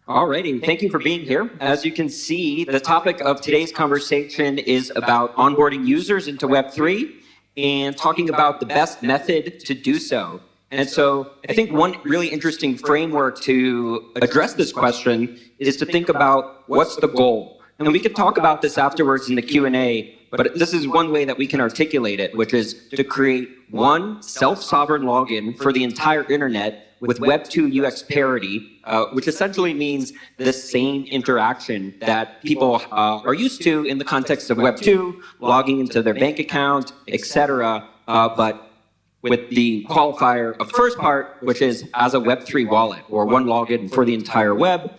Alrighty, thank you for being here. As you can see, the topic of today's conversation is about onboarding users into Web3 and talking about the best method to do so. And so I think one really interesting framework to address this question is to think about what's the goal. And we could talk about this afterwards in the Q&A, but this is one way that we can articulate it, which is to create one self-sovereign login for the entire internet with Web2 UX parity, which essentially means the same interaction that people are used to in the context of Web2, logging into their bank account, etc., but with the qualifier of the first part, which is as a Web3 wallet, or one login for the entire web.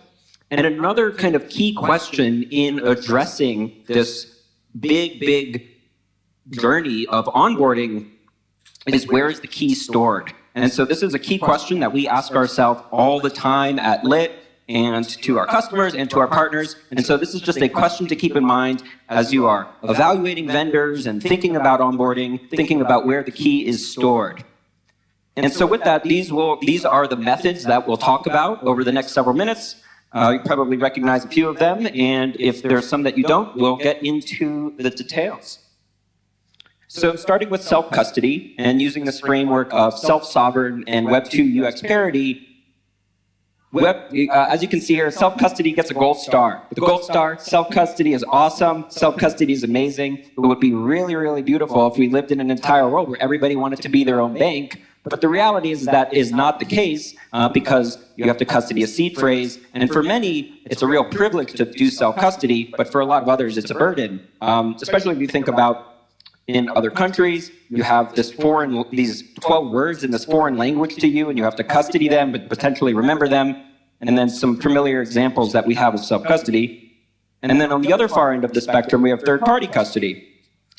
And another kind of key question in addressing this big journey of onboarding is, where is the key stored? And so this is a key question that we ask ourselves all the time at Lit and to our customers and to our partners. And so this is just a question to keep in mind as you are evaluating vendors and thinking about onboarding, thinking about where the key is stored. And so with that, these are the methods that we'll talk about over the next several minutes. You probably recognize a few of them, and if there's some that you don't, we'll get into the details. So starting with self-custody and using this framework of self-sovereign and Web2 UX parity, as you can see here, self-custody gets a gold star. The gold star, self-custody is awesome, self-custody is amazing. It would be really beautiful if we lived in an entire world where everybody wanted to be their own bank. But the reality is that is not the case because you have to custody a seed phrase. And for many, it's a real privilege to do self-custody, but for a lot of others, it's a burden. Especially if you think about in other countries, you have these 12 words in this foreign language to you, and you have to custody them, but potentially remember them. And then some familiar examples that we have of self-custody. And then on the other far end of the spectrum, we have third-party custody.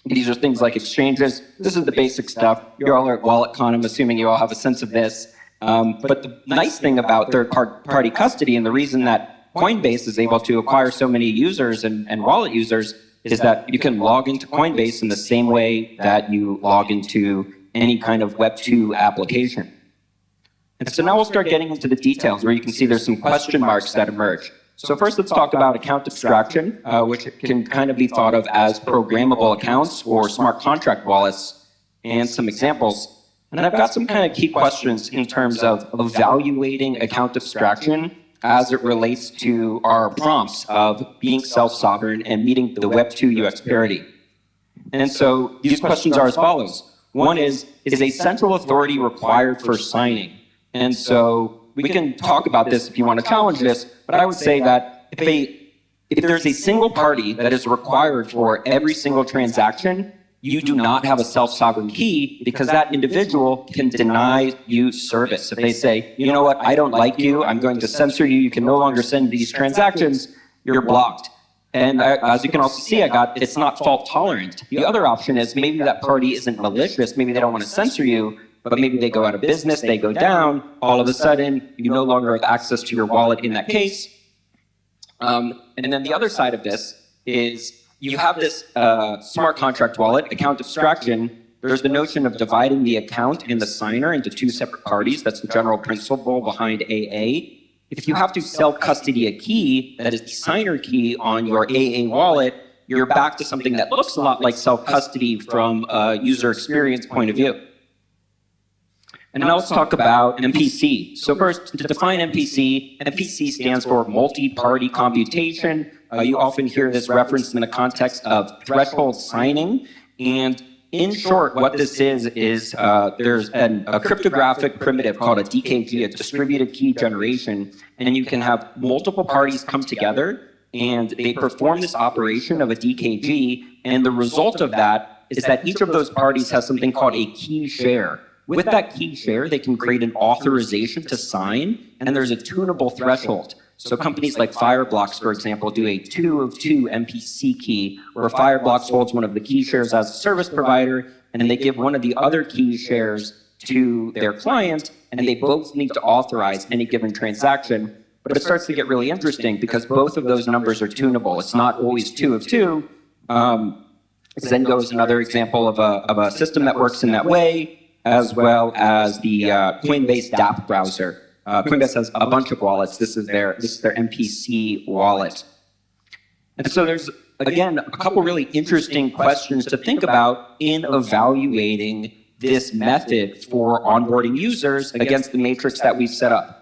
These are things like exchanges. This is the basic stuff. You all are at WalletConnect, I'm assuming you all have a sense of this. But the nice thing about third-party custody, and the reason that Coinbase is able to acquire so many users and wallet users, is that you can log into Coinbase in the same way that you log into any kind of Web2 application. And so now we'll start getting into the details where you can see there's some question marks that emerge. So first, let's talk about account abstraction, which can kind of be thought of as programmable accounts or smart contract wallets, and some examples. And I've got some kind of key questions in terms of evaluating account abstraction as it relates to our prompts of being self-sovereign and meeting the Web2 UX parity. And so these questions are as follows. One is a central authority required for signing? And so we can talk about this if you want to challenge this, but I would say that if there's a single party that is required for every single transaction, you do not have a self-sovereign key because that individual can deny you service. If they say, you know what, I don't like you, I'm going to censor you, you can no longer send these transactions, you're blocked. And as you can also see, it's not fault tolerant. The other option is maybe that party isn't malicious, maybe they don't want to censor you, but maybe they go out of business, they go down, all of a sudden, you no longer have access to your wallet in that case. And then the other side of this is you have this smart contract wallet, account abstraction. There's the notion of dividing the account and the signer into two separate parties. That's the general principle behind AA. If you have to self-custody a key, that is the signer key on your AA wallet, you're back to something that looks a lot like self-custody from a user experience point of view. And now let's talk about MPC. So first, to define MPC, MPC stands for multi-party computation. You often hear this referenced in the context of threshold signing. And in short, what this is there's a cryptographic primitive called a DKG, a distributed key generation. And you can have multiple parties come together, and they perform this operation of a DKG. And the result of that is that each of those parties has something called a key share. With that key share, they can create an authorization to sign, and there's a tunable threshold. So companies like Fireblocks, for example, do a 2 of 2 MPC key, where Fireblocks holds one of the key shares as a service provider, and then they give one of the other key shares to their client, and they both need to authorize any given transaction. But it starts to get really interesting because both of those numbers are tunable. It's not always 2 of 2. Zengo is another example of a system that works in that way, as well as the Coinbase dApp browser. Coinbase has a bunch of wallets. This is their MPC wallet. And so there's, again, a couple really interesting questions to think about in evaluating this method for onboarding users against the matrix that we've set up.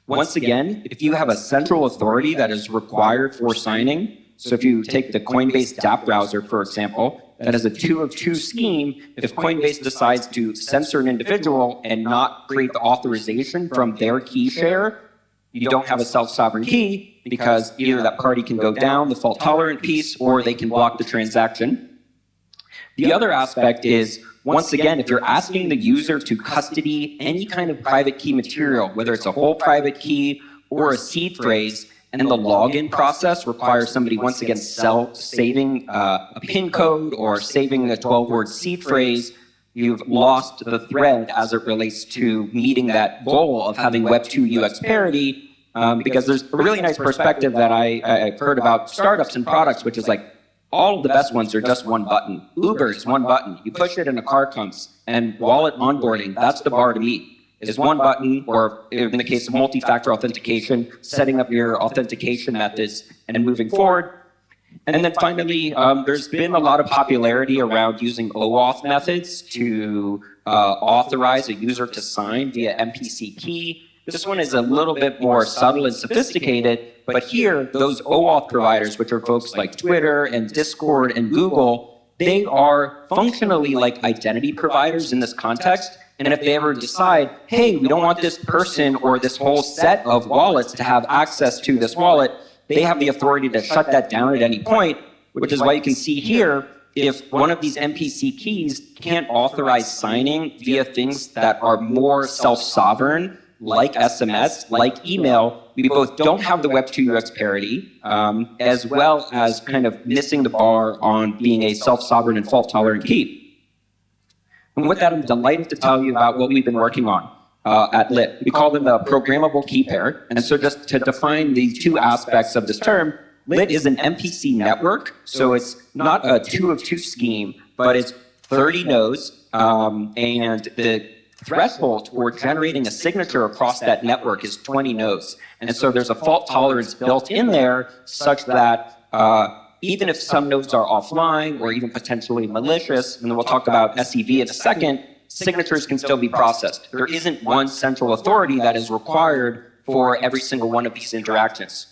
Once again, if you have a central authority that is required for signing, so if you take the Coinbase dApp browser, for example, that is a 2 of 2 scheme. If Coinbase decides to censor an individual and not create the authorization from their key share, you don't have a self-sovereign key because either that party can go down the fault-tolerant piece or they can block the transaction. The other aspect is, once again, if you're asking the user to custody any kind of private key material, whether it's a whole private key or a seed phrase, and the login process requires somebody, once again, saving a PIN code or saving a 12-word seed phrase, you've lost the thread as it relates to meeting that goal of having Web2 UX parity, because there's a really nice perspective that I've heard about startups and products, which is like, all of the best ones are just one button. Uber is one button. You push it and a car comes. And wallet onboarding, that's the bar to meet. Is one button, or in the case of multi-factor authentication, setting up your authentication methods and moving forward. And then finally, there's been a lot of popularity around using OAuth methods to authorize a user to sign via MPC key. This one is a little bit more subtle and sophisticated, but here, those OAuth providers, which are folks like Twitter and Discord and Google, they are functionally like identity providers in this context. And if they ever decide, hey, we don't want this person or this whole set of wallets to have access to this wallet, they have the authority to shut that down at any point, which is why you can see here, if one of these MPC keys can't authorize signing via things that are more self-sovereign, like SMS, like email, we both don't have the Web2 UX parity, as well as kind of missing the bar on being a self-sovereign and fault-tolerant key. And with that, I'm delighted to tell you about what we've been working on at Lit. We call them the programmable key pair. And so just to define these two aspects of this term, Lit is an MPC network. So it's not a 2 of 2 scheme, but it's 30 nodes. And the threshold for generating a signature across that network is 20 nodes. And so there's a fault tolerance built in there such that even if some nodes are offline or even potentially malicious, and then we'll talk about SEV in a second, signatures can still be processed. There isn't one central authority that is required for every single one of these interactions.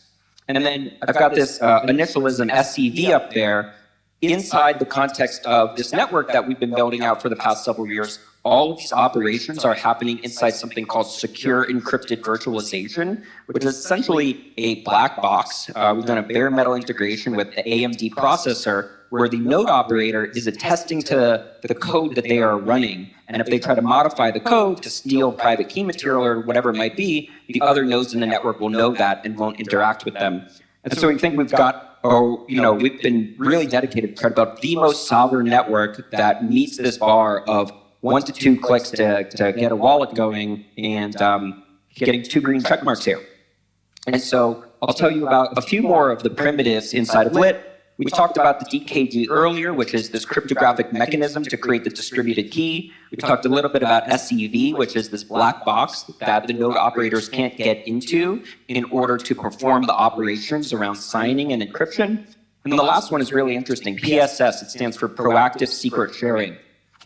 And then I've got this initialism SEV up there. Inside the context of this network that we've been building out for the past several years, all of these operations are happening inside something called secure encrypted virtualization, which is essentially a black box. We've done a bare metal integration with the AMD processor where the node operator is attesting to the code that they are running. And if they try to modify the code to steal private key material or whatever it might be, the other nodes in the network will know that and won't interact with them. And so we think we've got, we've been really dedicated to try to build the most sovereign network that meets this bar of 1 to 2 clicks to get a wallet going and getting 2 green check marks here. And so I'll tell you about a few more of the primitives inside of Lit. We talked about the DKG earlier, which is this cryptographic mechanism to create the distributed key. We talked a little bit about SEV, which is this black box that the node operators can't get into in order to perform the operations around signing and encryption. And the last one is really interesting, PSS. It stands for proactive secret sharing.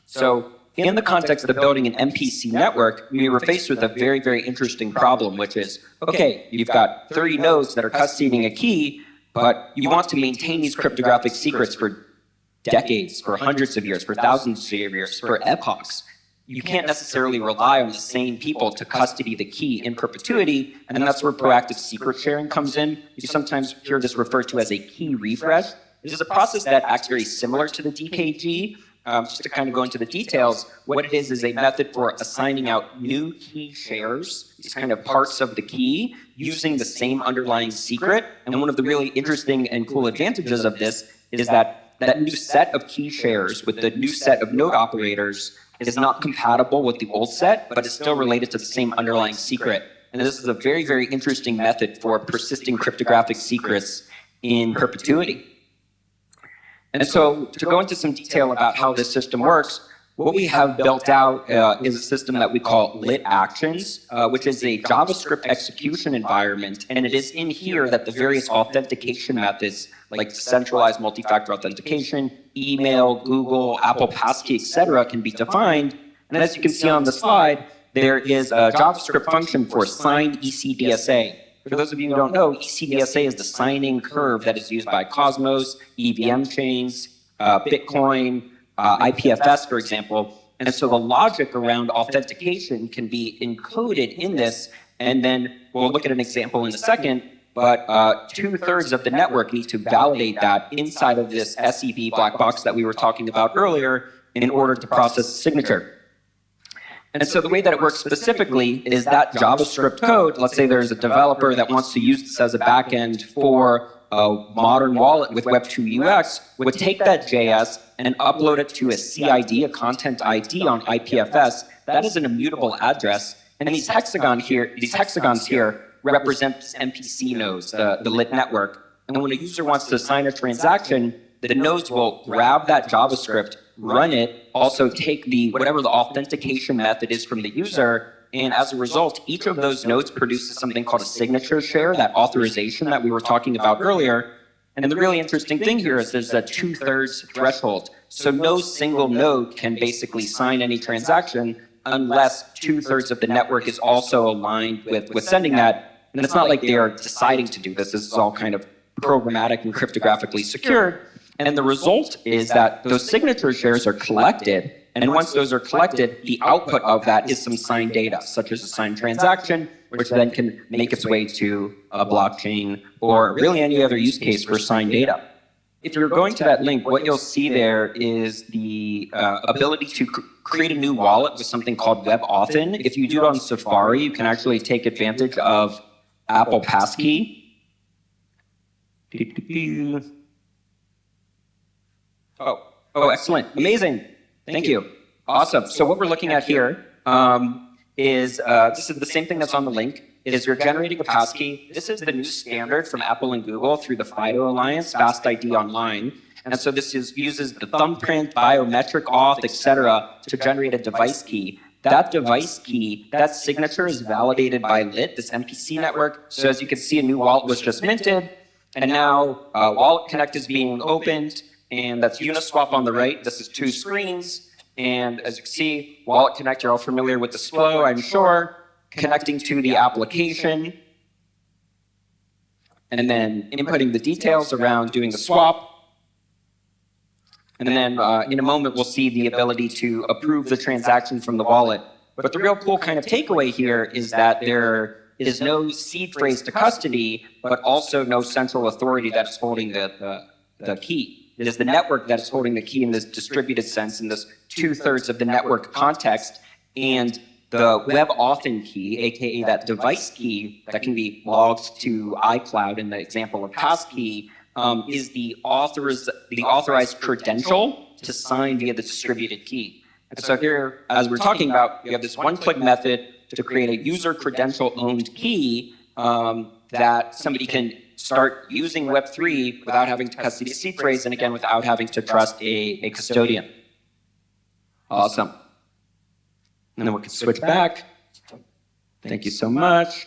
So in the context of building an MPC network, we were faced with a very, very interesting problem, which is, okay, you've got 30 nodes that are custodying a key, but you want to maintain these cryptographic secrets for decades, for hundreds of years, for thousands of years, for epochs. You can't necessarily rely on the same people to custody the key in perpetuity, and that's where proactive secret sharing comes in. You sometimes hear this referred to as a key refresh. This is a process that acts very similar to the DKG. Just to kind of go into the details, what it is a method for assigning out new key shares, these kind of parts of the key, using the same underlying secret. And one of the really interesting and cool advantages of this is that that new set of key shares with the new set of node operators is not compatible with the old set, but is still related to the same underlying secret. And this is a very, very interesting method for persisting cryptographic secrets in perpetuity. And so to go into some detail about how this system works, what we have built out is a system that we call lit actions, which is a JavaScript execution environment. And it is in here that the various authentication methods like decentralized multi-factor authentication, email, Google, Apple Passkey, etc., can be defined. And as you can see on the slide, there is a JavaScript function for sign ECDSA. For those of you who don't know, ECDSA is the signing curve that is used by Cosmos, EVM chains, Bitcoin, IPFS, for example. And so the logic around authentication can be encoded in this. And then we'll look at an example in a second. But 2/3 of the network needs to validate that inside of this SEV black box that we were talking about earlier in order to process the signature. And so the way that it works specifically is that JavaScript code, let's say there's a developer that wants to use this as a backend for a modern wallet with Web2 UX, would take that JS and upload it to a CID, a content ID on IPFS. That is an immutable address. And these hexagons here represent MPC nodes, the lit network. And when a user wants to sign a transaction, the nodes will grab that JavaScript, run it, also take whatever the authentication method is from the user, and as a result, each of those nodes produces something called a signature share, that authorization that we were talking about earlier. And the really interesting thing here is there's a 2/3 threshold. So no single node can basically sign any transaction unless 2/3 of the network is also aligned with sending that. And it's not like they are deciding to do this. This is all kind of programmatic and cryptographically secured. And the result is that those signature shares are collected. And once those are collected, the output of that is some signed data, such as a signed transaction, which then can make its way to a blockchain or really any other use case for signed data. If you're going to that link, what you'll see there is the ability to create a new wallet with something called WebAuthn. If you do it on Safari, you can actually take advantage of Apple Passkey. Oh, excellent. Amazing. Thank you. Awesome. So what we're looking at here is this is the same thing that's on the link. Is you're generating a passkey. This is the new standard from Apple and Google through the FIDO Alliance, Fast ID Online. And so this uses the thumbprint, biometric auth, etc., to generate a device key. That device key, that signature is validated by Lit, this MPC network. So as you can see, a new wallet was just minted. And now WalletConnect is being opened. And that's Uniswap on the right. This is 2 screens. And as you can see, WalletConnect, you're all familiar with this flow, I'm sure. Connecting to the application. And then inputting the details around doing the swap. And then in a moment, we'll see the ability to approve the transaction from the wallet. But the real cool kind of takeaway here is that there is no seed phrase to custody, but also no central authority that is holding the key. It is the network that is holding the key in this distributed sense, in this 2/3 of the network context. And the WebAuthn key, aka that device key that can be logged to iCloud in the example of passkey, is the authorized credential to sign via the distributed key. And so here, as we're talking about, we have this one-click method to create a user credential-owned key that somebody can start using Web3 without having to custody a seed phrase, and again, without having to trust a custodian. Awesome. And then we can switch back. Thank you so much.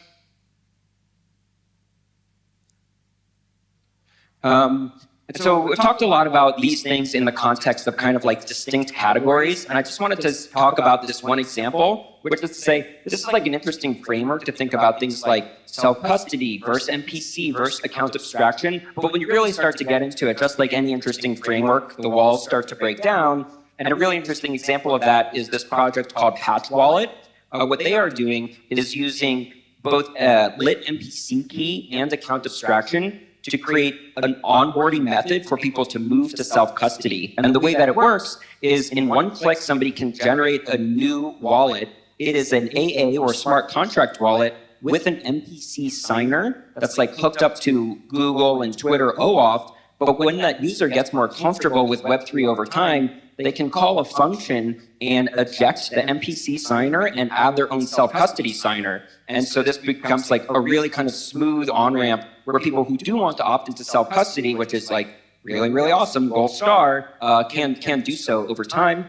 And so we've talked a lot about these things in the context of kind of like distinct categories. And I just wanted to talk about this one example, which is to say, this is like an interesting framework to think about things like self-custody versus MPC versus account abstraction. But when you really start to get into it, just like any interesting framework, the walls start to break down. And a really interesting example of that is this project called Patch Wallet. What they are doing is using both a lit MPC key and account abstraction to create an onboarding method for people to move to self-custody. And the way that it works is in one click, somebody can generate a new wallet. It is an AA or smart contract wallet with an MPC signer that's like hooked up to Google and Twitter OAuth. But when that user gets more comfortable with Web3 over time, they can call a function and eject the MPC signer and add their own self-custody signer. And so this becomes like a really kind of smooth on-ramp where people who do want to opt into self-custody, which is like really, really awesome, gold star, can do so over time.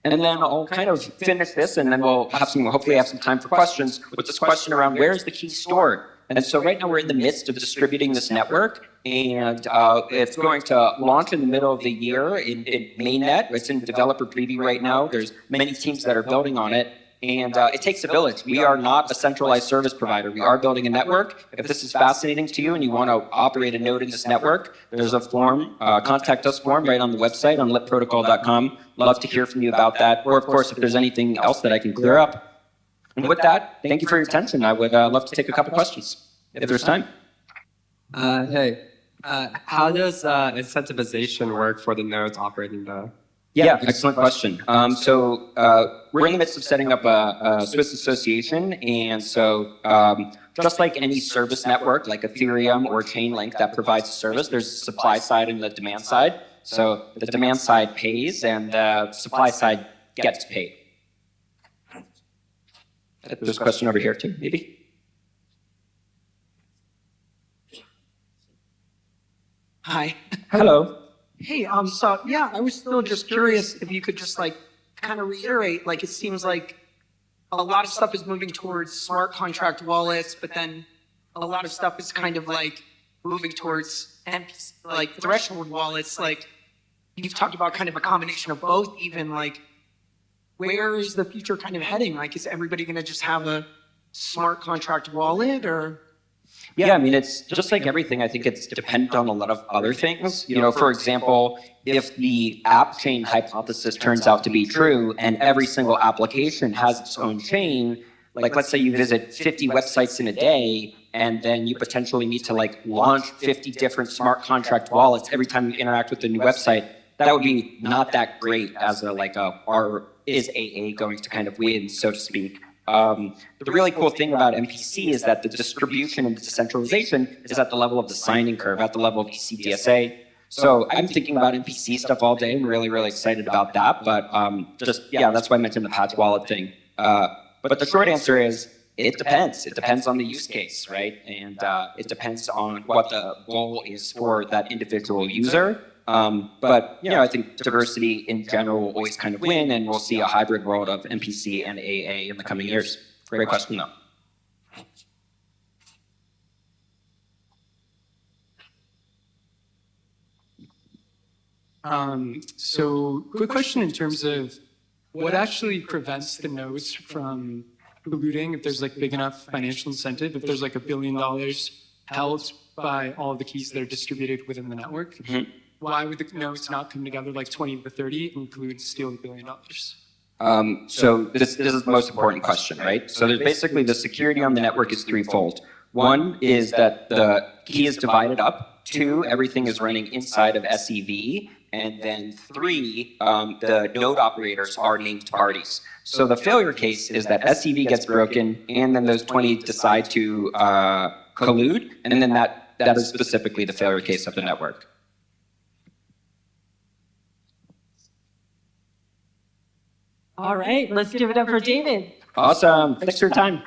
And then I'll kind of finish this, and then we'll have hopefully have some time for questions with this question around where is the key stored? And so right now we're in the midst of distributing this network, and it's going to launch in the middle of the year in mainnet. It's in developer preview right now. There's many teams that are building on it. And it takes a village. We are not a centralized service provider. We are building a network. If this is fascinating to you and you want to operate a node in this network, there's a form, contact us form right on the website on litprotocol.com. Love to hear from you about that. Or, of course, if there's anything else that I can clear up. And with that, thank you for your attention. I would love to take a couple questions, if there's time. Hey, how does incentivization work for the nodes operating the... Yeah, excellent question. So we're in the midst of setting up a Swiss association, and so just like any service network, like Ethereum or Chainlink that provides a service, there's the supply side and the demand side. So the demand side pays, and the supply side gets paid. There's a question over here too, maybe. Hi. Hello. Hey, so yeah, I was still just curious if you could just like kind of reiterate, like it seems like a lot of stuff is moving towards smart contract wallets, but then a lot of stuff is kind of like moving towards like threshold wallets. Like you've talked about kind of a combination of both even, like where is the future kind of heading? Like is everybody going to just have a smart contract wallet or? Yeah, I mean, it's just like everything. I think it's dependent on a lot of other things. You know, for example, if the app chain hypothesis turns out to be true and every single application has its own chain, like let's say you visit 50 websites in a day and then you potentially need to like launch 50 different smart contract wallets every time you interact with a new website, that would be not that great as is AA going to kind of win, so to speak. The really cool thing about MPC is that the distribution and decentralization is at the level of the signing curve, at the level of ECDSA. So I'm thinking about MPC stuff all day and really, really excited about that. But that's why I mentioned the patch wallet thing. But the short answer is it depends. It depends on the use case, right? And it depends on what the goal is for that individual user. But I think diversity in general will always kind of win, and we'll see a hybrid world of MPC and AA in the coming years. Great question, though. So quick question in terms of what actually prevents the nodes from polluting if there's like big enough financial incentive, if there's like $1 billion held by all of the keys that are distributed within the network. Mm-hmm. Why would the nodes not come together like 20 to 30 and include steal $1 billion? So this is the most important question, right? So there's basically the security on the network is threefold. One is that the key is divided up. Two, everything is running inside of SEV. And then three, the node operators are named parties. So the failure case is that SEV gets broken, and then those 20 decide to collude, and then that is specifically the failure case of the network. All right, let's give it up for David. Awesome. Thanks for your time.